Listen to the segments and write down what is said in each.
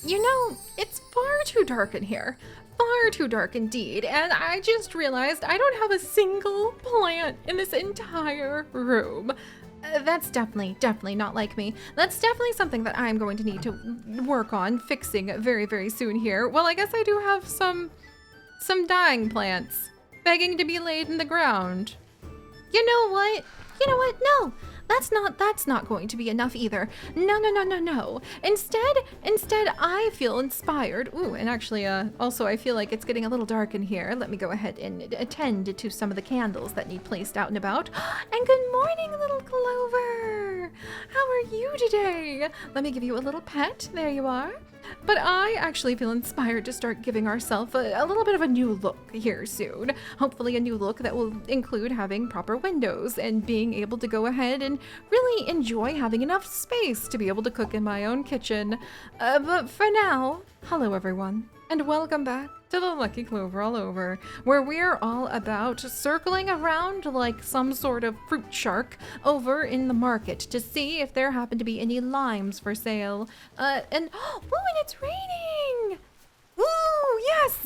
You know, it's far too dark in here. Far too dark indeed, and I just realized I don't have a single plant in this entire room. That's definitely not like me. That's definitely something that I'm going to need to work on fixing very, very soon here. Well, I guess I do have some dying plants begging to be laid in the ground. You know what? No, that's not going to be enough either. No. Instead, I feel inspired. Ooh, and actually, also I feel like it's getting a little dark in here. Let me go ahead and attend to some of the candles that need placed out and about. And good morning, little Clover. How are you today? Let me give you a little pet. There you are. But I actually feel inspired to start giving ourselves a little bit of a new look here soon. Hopefully a new look that will include having proper windows and being able to go ahead and really enjoy having enough space to be able to cook in my own kitchen. But for now, hello everyone, and welcome back to the Lucky Clover all over, where we're all about circling around like some sort of fruit shark over in the market to see if there happen to be any limes for sale. And it's raining! Ooh, yes!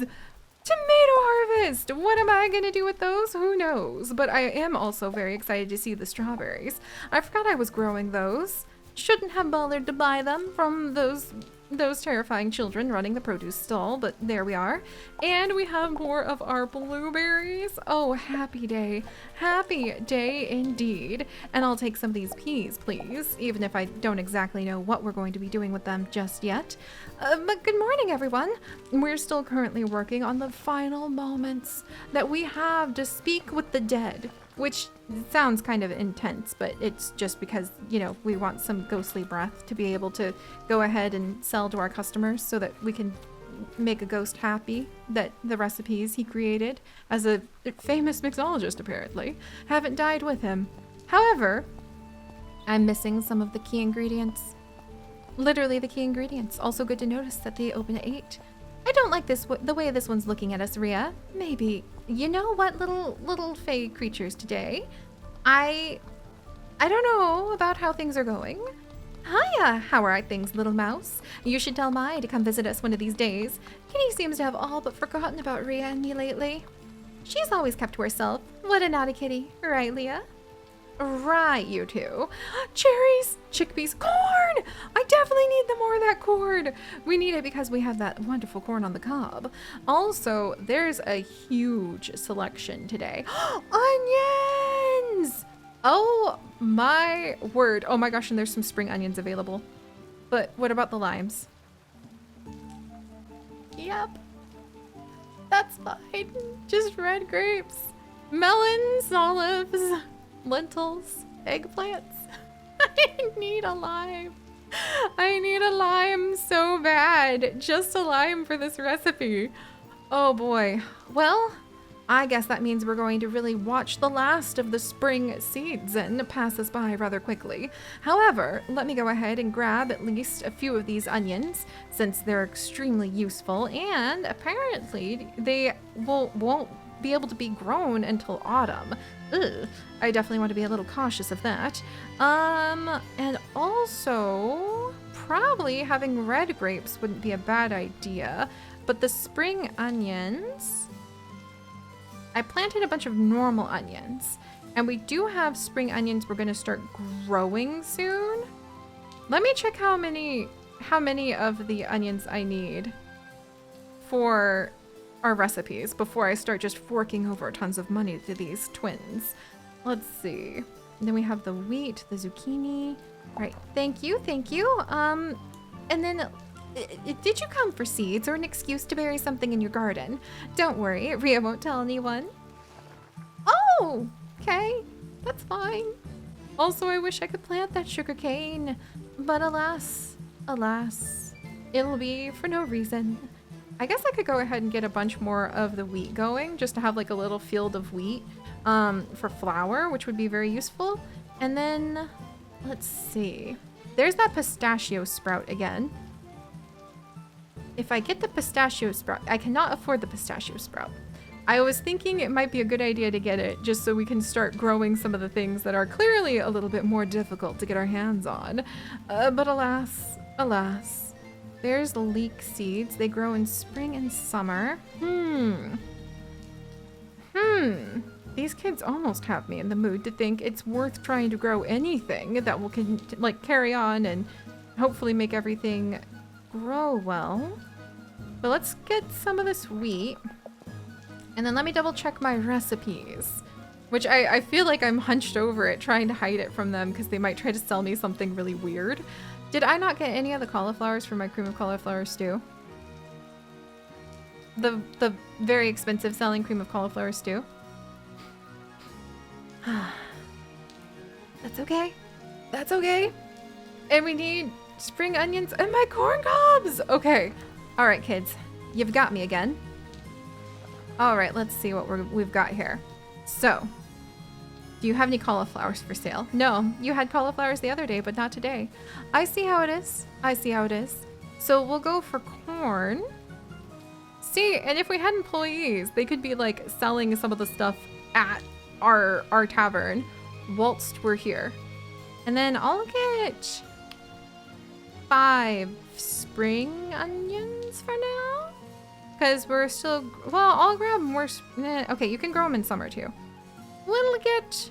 Tomato harvest! What am I gonna do with those? Who knows? But I am also very excited to see the strawberries. I forgot I was growing those. Shouldn't have bothered to buy them from those terrifying children running the produce stall, but there we are. And we have more of our blueberries. Oh, happy day indeed. And I'll take some of these peas, please, even if I don't exactly know what we're going to be doing with them just yet. But good morning, everyone. We're still currently working on the final moments that we have to speak with the dead, which sounds kind of intense, but it's just because, you know, we want some ghostly breath to be able to go ahead and sell to our customers so that we can make a ghost happy that the recipes he created as a famous mixologist apparently haven't died with him. However, I'm missing some of the key ingredients. Literally the key ingredients. Also good to notice that they open at 8. I don't like the way this one's looking at us, Rhea. Maybe, you know what, little fey creatures today? I don't know about how things are going. Hiya, how are things, little mouse? You should tell Mai to come visit us one of these days. Kitty seems to have all but forgotten about Rhea and me lately. She's always kept to herself. What a naughty kitty, right, Leah? Right, you two. Cherries, chickpeas, corn! I definitely need more of that corn. We need it because we have that wonderful corn on the cob. Also, there's a huge selection today. Onions! Oh my word. Oh my gosh, and there's some spring onions available. But what about the limes? Yep. That's fine. Just red grapes. Melons, olives, lentils, eggplants. I need a lime. I need a lime so bad. Just a lime for this recipe. Oh boy. Well, I guess that means we're going to really watch the last of the spring seeds and pass us by rather quickly. However, let me go ahead and grab at least a few of these onions since they're extremely useful, and apparently they won't be able to be grown until autumn. Ugh, I definitely want to be a little cautious of that. And also probably having red grapes wouldn't be a bad idea, but the spring onions, I planted a bunch of normal onions, and we do have spring onions we're going to start growing soon. Let me check how many of the onions I need for our recipes before I start just forking over tons of money to these twins. Let's see. And then we have the wheat, the zucchini. Right. Thank you. And then did you come for seeds or an excuse to bury something in your garden? Don't worry, Rhea won't tell anyone. Oh, okay, that's fine. Also, I wish I could plant that sugar cane, but alas, it'll be for no reason. I guess I could go ahead and get a bunch more of the wheat going, just to have like a little field of wheat for flour, which would be very useful. And then, let's see. There's that pistachio sprout again. If I get the pistachio sprout, I cannot afford the pistachio sprout. I was thinking it might be a good idea to get it just so we can start growing some of the things that are clearly a little bit more difficult to get our hands on. But alas, There's the leek seeds. They grow in spring and summer. These kids almost have me in the mood to think it's worth trying to grow anything that will like carry on and hopefully make everything grow well. But let's get some of this wheat. And then let me double check my recipes, which I feel like I'm hunched over it trying to hide it from them because they might try to sell me something really weird. Did I not get any of the cauliflowers for my cream of cauliflower stew? The very expensive selling cream of cauliflower stew? That's okay. That's okay. And we need spring onions and my corn cobs. Okay. All right, kids. You've got me again. All right, let's see what we've got here. So, do you have any cauliflowers for sale? No, you had cauliflowers the other day, but not today. I see how it is. I see how it is. So we'll go for corn. See, and if we had employees, they could be like selling some of the stuff at our tavern whilst we're here. And then I'll get 5 spring onions for now. Because we're still, well, I'll grab more. Okay, you can grow them in summer too. We'll get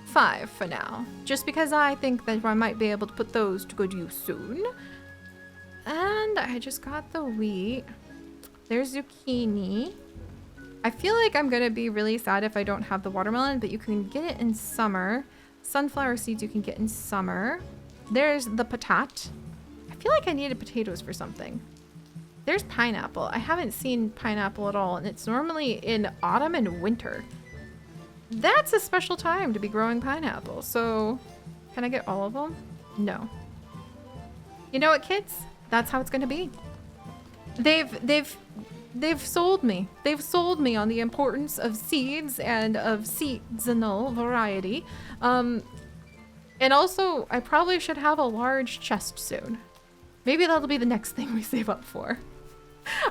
5 for now. Just because I think that I might be able to put those to good use soon. And I just got the wheat. There's zucchini. I feel like I'm gonna be really sad if I don't have the watermelon, but you can get it in summer. Sunflower seeds you can get in summer. There's the patat. I feel like I needed potatoes for something. There's pineapple. I haven't seen pineapple at all, and it's normally in autumn and winter. That's a special time to be growing pineapple. So, can I get all of them? No. You know what, kids? That's how it's gonna be. They've sold me. They've sold me on the importance of seeds and of seasonal variety. And also, I probably should have a large chest soon. Maybe that'll be the next thing we save up for.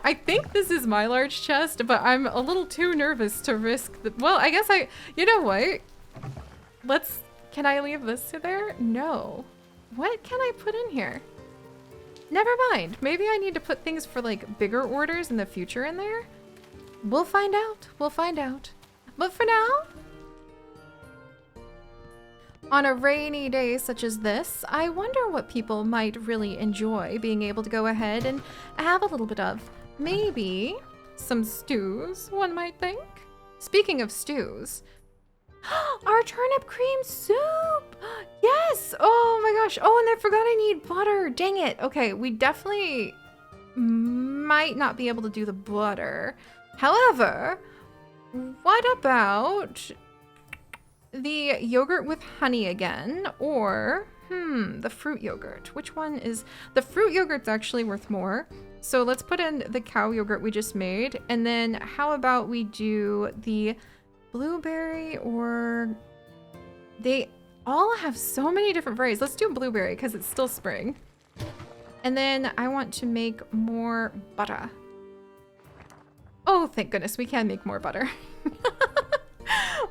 I think this is my large chest, but I'm a little too nervous to risk the— well, I guess you know what? Can I leave this to there? No. What can I put in here? Never mind. Maybe I need to put things for like bigger orders in the future in there. We'll find out. We'll find out. But for now, on a rainy day such as this, I wonder what people might really enjoy being able to go ahead and have a little bit of. Maybe some stews, one might think. Speaking of stews, our turnip cream soup! Yes! Oh my gosh. Oh, and I forgot I need butter. Dang it. Okay, we definitely might not be able to do the butter. However, what about the yogurt with honey again, or the fruit yogurt? Which one is— the fruit yogurt's actually worth more. So let's put in the cow yogurt we just made, and then how about we do the blueberry, or— they all have so many different varieties. Let's do blueberry because it's still spring. And then I want to make more butter. Oh, thank goodness we can make more butter.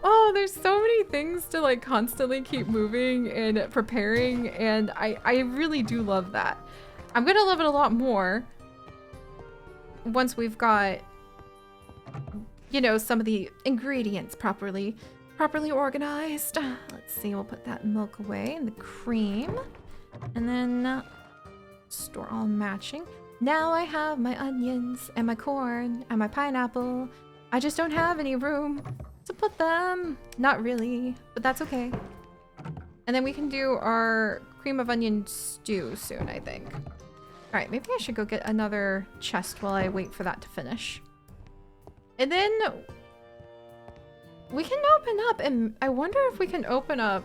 Oh, there's so many things to like constantly keep moving and preparing, and I really do love that. I'm gonna love it a lot more once we've got, you know, some of the ingredients properly organized. Let's see, we'll put that milk away and the cream, and then store all matching. Now I have my onions and my corn and my pineapple. I just don't have any room to put them. Not really, but that's okay. And then we can do our cream of onion stew soon, I think. All right, maybe I should go get another chest while I wait for that to finish. And then we can open up, and I wonder if we can open up,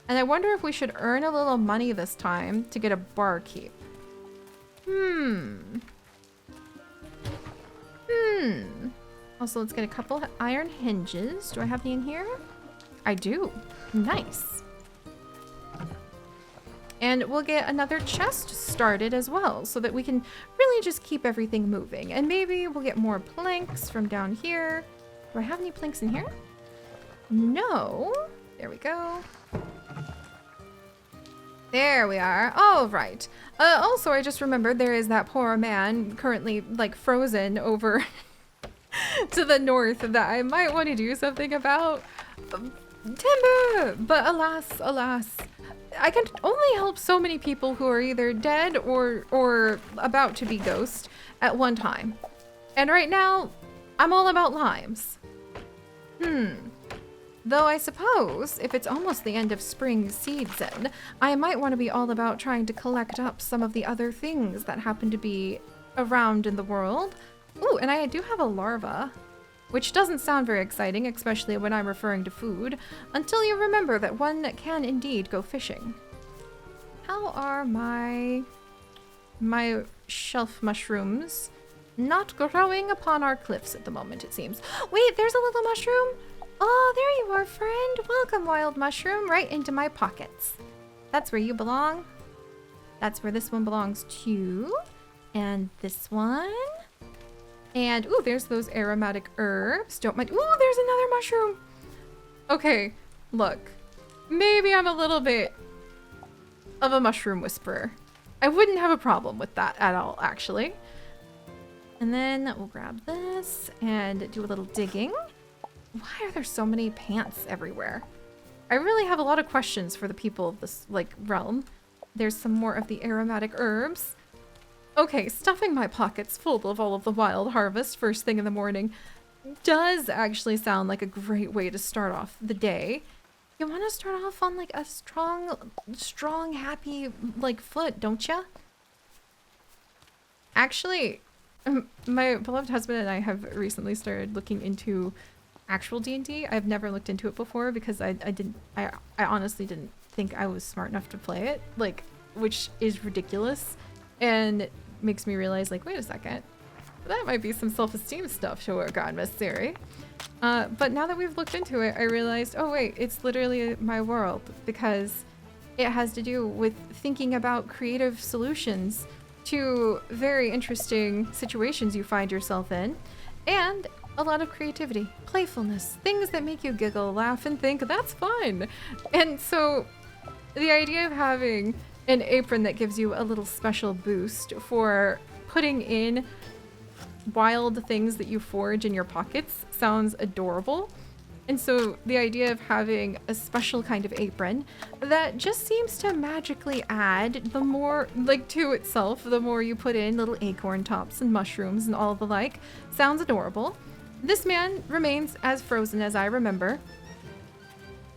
and I wonder if we should earn a little money this time to get a barkeep. Also, let's get a couple iron hinges. Do I have any in here? I do. Nice. And we'll get another chest started as well, so that we can really just keep everything moving. And maybe we'll get more planks from down here. Do I have any planks in here? No. There we go. There we are. Oh, right. Also, I just remembered there is that poor man currently, like, frozen over to the north that I might want to do something about. Timber! But alas, alas. I can only help so many people who are either dead or about to be ghost at one time. And right now, I'm all about limes. Though I suppose, if it's almost the end of spring season, I might want to be all about trying to collect up some of the other things that happen to be around in the world. Ooh, and I do have a larva, which doesn't sound very exciting, especially when I'm referring to food, until you remember that one can indeed go fishing. How are my shelf mushrooms? Not growing upon our cliffs at the moment, it seems. Wait, there's a little mushroom. Oh, there you are, friend. Welcome, wild mushroom, right into my pockets. That's where you belong. That's where this one belongs too. And this one. And, ooh, there's those aromatic herbs. Don't mind. Ooh, there's another mushroom. Okay, look. Maybe I'm a little bit of a mushroom whisperer. I wouldn't have a problem with that at all, actually. And then we'll grab this and do a little digging. Why are there so many pants everywhere? I really have a lot of questions for the people of this, like, realm. There's some more of the aromatic herbs. Okay, stuffing my pockets full of all of the wild harvest first thing in the morning does actually sound like a great way to start off the day. You want to start off on, like, a strong, happy, like, foot, don't ya? Actually, my beloved husband and I have recently started looking into actual D&D. I've never looked into it before because I honestly didn't think I was smart enough to play it, like, which is ridiculous and makes me realize, like, wait a second, that might be some self-esteem stuff to work on, Miss Seri. But now that we've looked into it, I realized, oh wait, it's literally my world because it has to do with thinking about creative solutions to very interesting situations you find yourself in, and a lot of creativity, playfulness, things that make you giggle, laugh, and think that's fun. And so the idea of having an apron that gives you a little special boost for putting in wild things that you forage in your pockets sounds adorable. And so the idea of having a special kind of apron that just seems to magically add the more, like, to itself, the more you put in little acorn tops and mushrooms and all the like, sounds adorable. This man remains as frozen as I remember.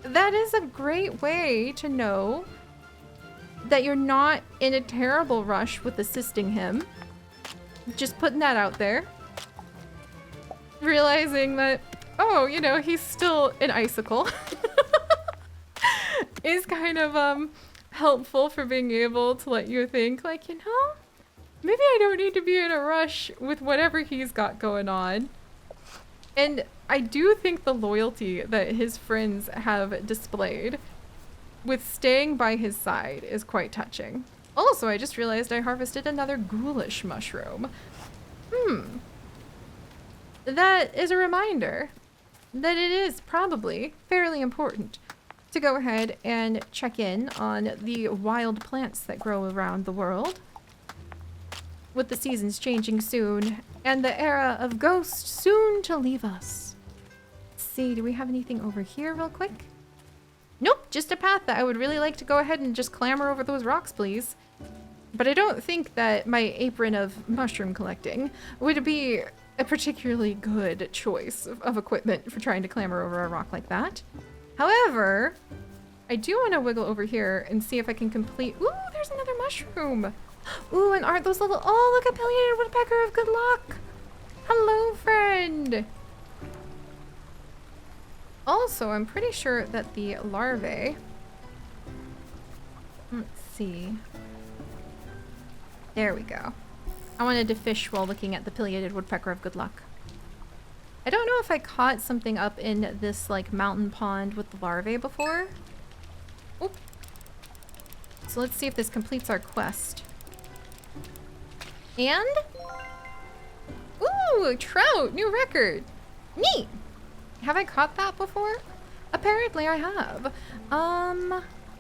That is a great way to know that you're not in a terrible rush with assisting him. Just putting that out there. Realizing that, oh, you know, he's still an icicle. Is kind of helpful for being able to let you think, like, you know, maybe I don't need to be in a rush with whatever he's got going on. And I do think the loyalty that his friends have displayed with staying by his side is quite touching. Also, I just realized I harvested another ghoulish mushroom. That is a reminder that it is probably fairly important to go ahead and check in on the wild plants that grow around the world. With the seasons changing soon, and the era of ghosts soon to leave us. Let's see, do we have anything over here real quick? Nope, just a path that I would really like to go ahead and just clamber over those rocks, please. But I don't think that my apron of mushroom collecting would be a particularly good choice of equipment for trying to clamber over a rock like that. However, I do want to wiggle over here and see if I can complete... Ooh, there's another mushroom! Ooh, and aren't those little... Oh, look, a pileated woodpecker of good luck! Hello, friend! Also, I'm pretty sure that the larvae... Let's see. There we go. I wanted to fish while looking at the pileated woodpecker of good luck. I don't know if I caught something up in this, like, mountain pond with the larvae before. Oop. So let's see if this completes our quest. And? Ooh, trout! New record! Neat! Have I caught that before? Apparently I have.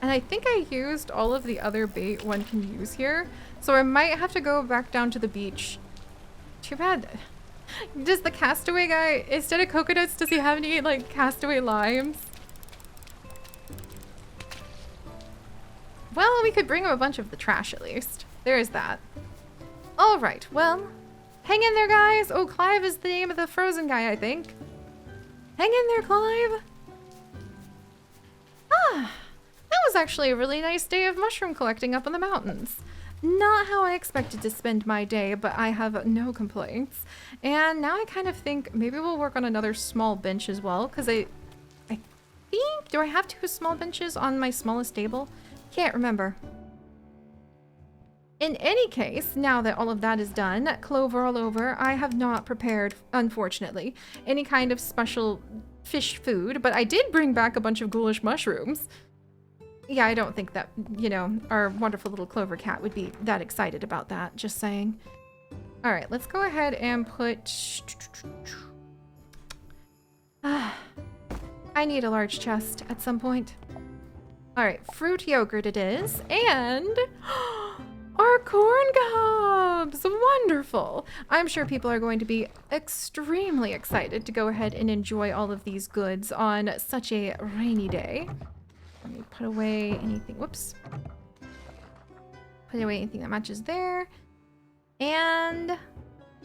And I think I used all of the other bait one can use here. So I might have to go back down to the beach. Too bad. Does the castaway guy, instead of coconuts, does he have any, like, castaway limes? Well, we could bring him a bunch of the trash at least. There is that. All right, well, hang in there, guys. Oh, Clive is the name of the frozen guy, I think. Hang in there, Clive. Ah, that was actually a really nice day of mushroom collecting up in the mountains. Not how I expected to spend my day, but I have no complaints. And now I kind of think maybe we'll work on another small bench as well, because I think, do I have 2 small benches on my smallest table? Can't remember. In any case, now that all of that is done, Clover all over, I have not prepared, unfortunately, any kind of special fish food, but I did bring back a bunch of ghoulish mushrooms. Yeah, I don't think that, you know, our wonderful little Clover cat would be that excited about that, just saying. All right, let's go ahead and put... I need a large chest at some point. All right, fruit yogurt it is, and our corn cobs! Wonderful! I'm sure people are going to be extremely excited to go ahead and enjoy all of these goods on such a rainy day. Let me put away anything, whoops. Put away anything that matches there. And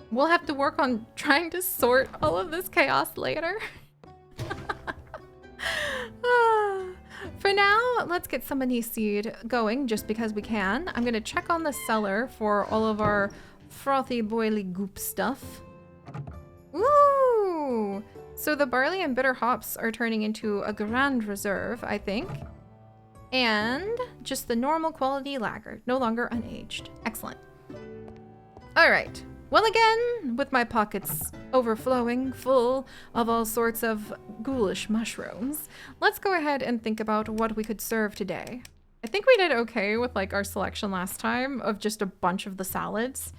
we'll have to work on trying to sort all of this chaos later. For now, let's get some anise seed going just because we can. I'm gonna check on the cellar for all of our frothy boily goop stuff. Ooh! So the barley and bitter hops are turning into a grand reserve, I think. And just the normal quality lager, no longer unaged. Excellent. All right. Well, again, with my pockets overflowing full of all sorts of ghoulish mushrooms, let's go ahead and think about what we could serve today. I think we did okay with like our selection last time of just a bunch of the salads.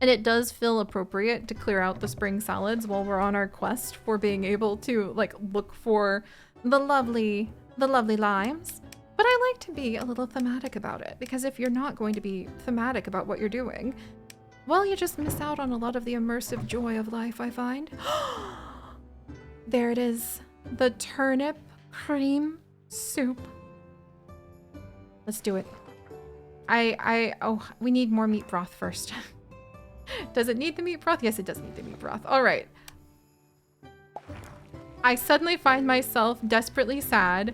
And it does feel appropriate to clear out the spring salads while we're on our quest for being able to like look for the lovely limes. But I like to be a little thematic about it, because if you're not going to be thematic about what you're doing, well, you just miss out on a lot of the immersive joy of life, I find. There it is. The turnip cream soup. Let's do it. Oh, we need more meat broth first. Does it need the meat broth? Yes, it does need the meat broth. All right. I suddenly find myself desperately sad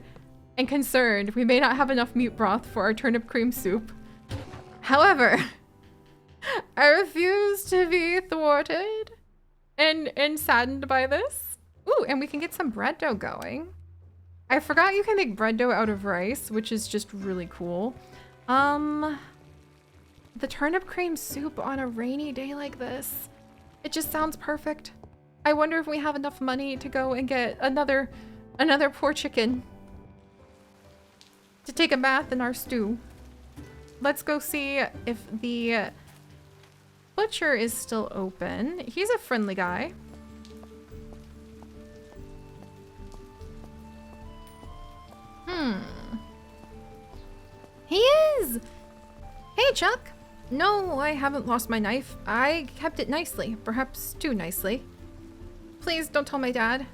and concerned we may not have enough meat broth for our turnip cream soup. However, I refuse to be thwarted and saddened by this. Ooh, and we can get some bread dough going. I forgot you can make bread dough out of rice, which is just really cool. The turnip cream soup on a rainy day like this, it just sounds perfect. I wonder if we have enough money to go and get another poor chicken to take a bath in our stew. Let's go see if the butcher is still open. He's a friendly guy. He is! Hey, Chuck! No, I haven't lost my knife. I kept it nicely, perhaps too nicely. Please don't tell my dad.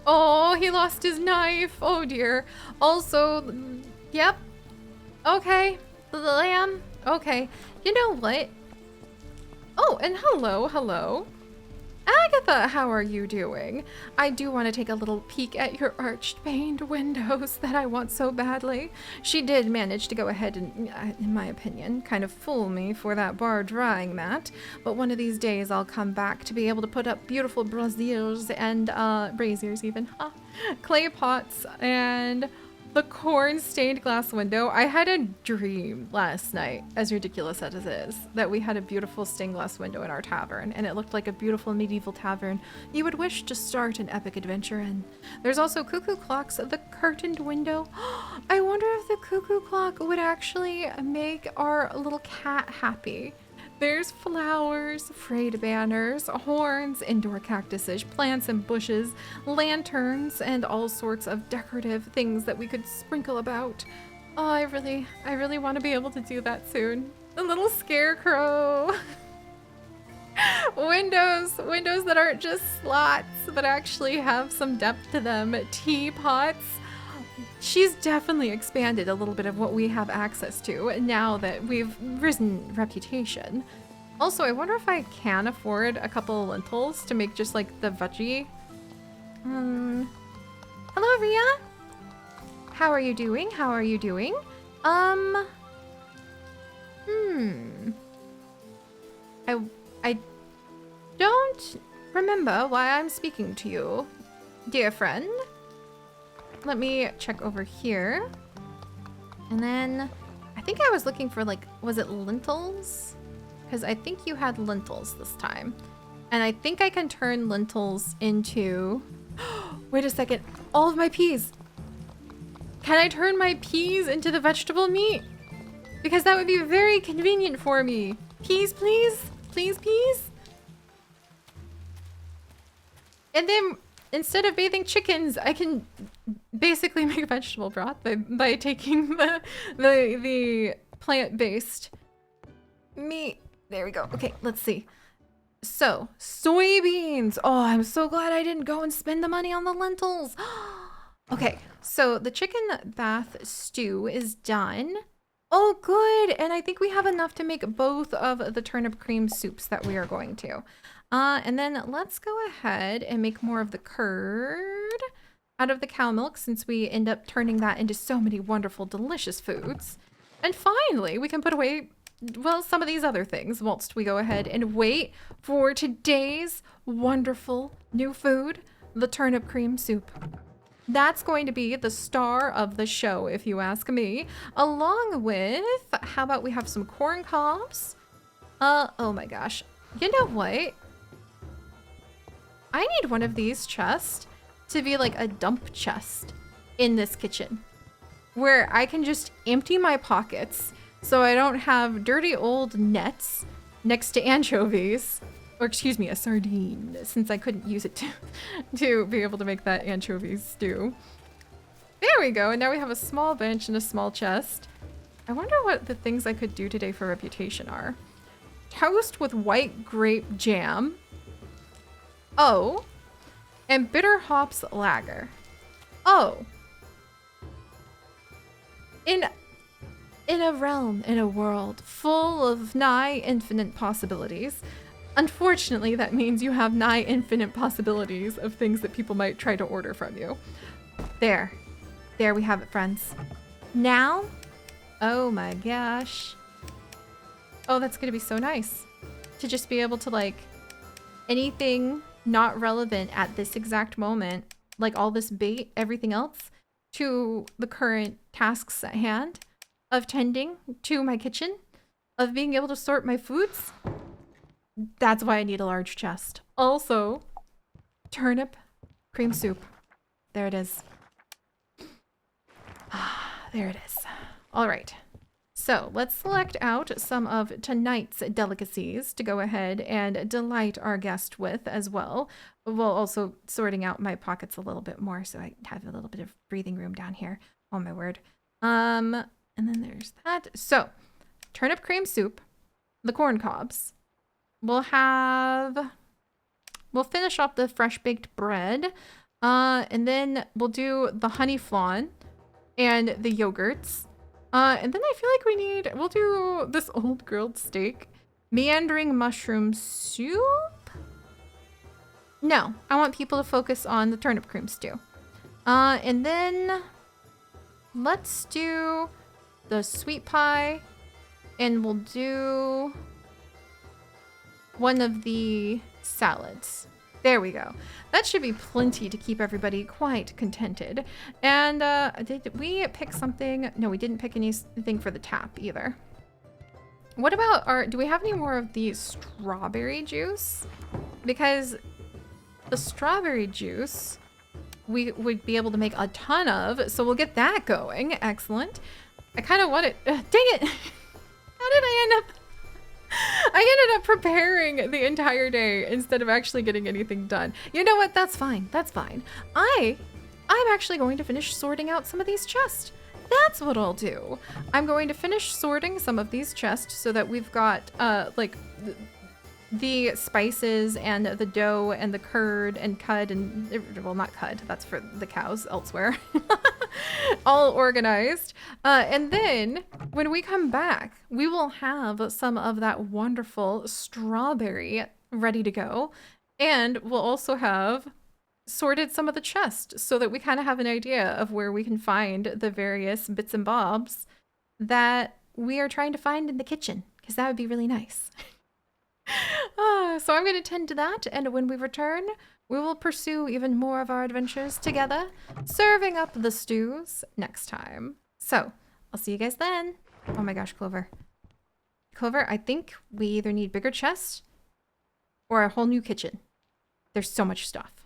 Oh, he lost his knife. Oh dear. Also, yep. Okay, the lamb. Okay. You know what? Oh, and hello. Agatha, how are you doing? I do want to take a little peek at your arched paned windows that I want so badly. She did manage to go ahead and, in my opinion, kind of fool me for that bar drying mat. But one of these days I'll come back to be able to put up beautiful braziers and, braziers even, clay pots and the corn stained glass window. I had a dream last night, as ridiculous as it is, that we had a beautiful stained glass window in our tavern, and it looked like a beautiful medieval tavern you would wish to start an epic adventure in. There's also cuckoo clocks at the curtained window. I wonder if the cuckoo clock would actually make our little cat happy. There's flowers, frayed banners, horns, indoor cactuses, plants and bushes, lanterns, and all sorts of decorative things that we could sprinkle about. Oh, I really want to be able to do that soon. A little scarecrow. Windows that aren't just slots, but actually have some depth to them. Teapots. She's definitely expanded a little bit of what we have access to now that we've risen reputation. Also, I wonder if I can afford a couple of lentils to make just like the veggie. Hello, Ria. How are you doing? How are you doing? I don't remember why I'm speaking to you, dear friend. Let me check over here. And then I think I was looking for like, was it lentils? Because I think you had lentils this time. And I think I can turn lentils into, wait a second, all of my peas. Can I turn my peas into the vegetable meat? Because that would be very convenient for me. Peas, please. Please, peas. And then instead of bathing chickens, I can basically make vegetable broth by taking the plant-based meat. There we go. Okay, let's see. So, soybeans. Oh, I'm so glad I didn't go and spend the money on the lentils. Okay, so the chicken bath stew is done. Oh, good. And I think we have enough to make both of the turnip cream soups that we are going to. And then let's go ahead and make more of the curd out of the cow milk, since we end up turning that into so many wonderful, delicious foods. And finally, we can put away, well, some of these other things whilst we go ahead and wait for today's wonderful new food, the turnip cream soup. That's going to be the star of the show, if you ask me. Along with, how about we have some corn cobs? Oh my gosh. You know what? I need one of these chests to be like a dump chest in this kitchen, where I can just empty my pockets so I don't have dirty old nets next to anchovies. Or excuse me, a sardine, since I couldn't use it to be able to make that anchovy stew. There we go, and now we have a small bench and a small chest. I wonder what the things I could do today for reputation are. Toast with white grape jam. Oh. And bitter hops lager. Oh. In a realm, in a world full of nigh infinite possibilities, unfortunately, that means you have nigh infinite possibilities of things that people might try to order from you. There. There we have it, friends. Now, oh my gosh. Oh, that's gonna be so nice. To just be able to, like, anything not relevant at this exact moment, like all this bait, everything else, to the current tasks at hand, of tending to my kitchen, of being able to sort my foods. That's why I need a large chest. Also, turnip cream soup. There it is. There it is. All right. So let's select out some of tonight's delicacies to go ahead and delight our guest with as well, while also sorting out my pockets a little bit more so I have a little bit of breathing room down here. Oh my word. And then there's that. So, turnip cream soup, the corn cobs. We'll finish off the fresh baked bread, and then we'll do the honey flan and the yogurts. And then I feel like we'll do this old grilled steak, meandering mushroom soup. No, I want people to focus on the turnip cream stew. And then let's do the sweet pie, and we'll do one of the salads. There we go. That should be plenty to keep everybody quite contented. And did we pick something? No, we didn't pick anything for the tap either. What about do we have any more of the strawberry juice? Because the strawberry juice we would be able to make a ton of, so we'll get that going. Excellent. I kind of want it. Dang it! How did I end up? I ended up preparing the entire day instead of actually getting anything done. You know what? That's fine. That's fine. I'm actually going to finish sorting out some of these chests. That's what I'll do. I'm going to finish sorting some of these chests so that we've got like the spices and the dough and the curd and cud and, well, not cud, that's for the cows elsewhere, all organized. And then when we come back, we will have some of that wonderful strawberry ready to go. And we'll also have sorted some of the chests so that we kind of have an idea of where we can find the various bits and bobs that we are trying to find in the kitchen, because that would be really nice. So I'm going to tend to that, and when we return, we will pursue even more of our adventures together, serving up the stews next time. So I'll see you guys then. Oh my gosh, Clover. Clover, I think we either need bigger chests or a whole new kitchen. There's so much stuff.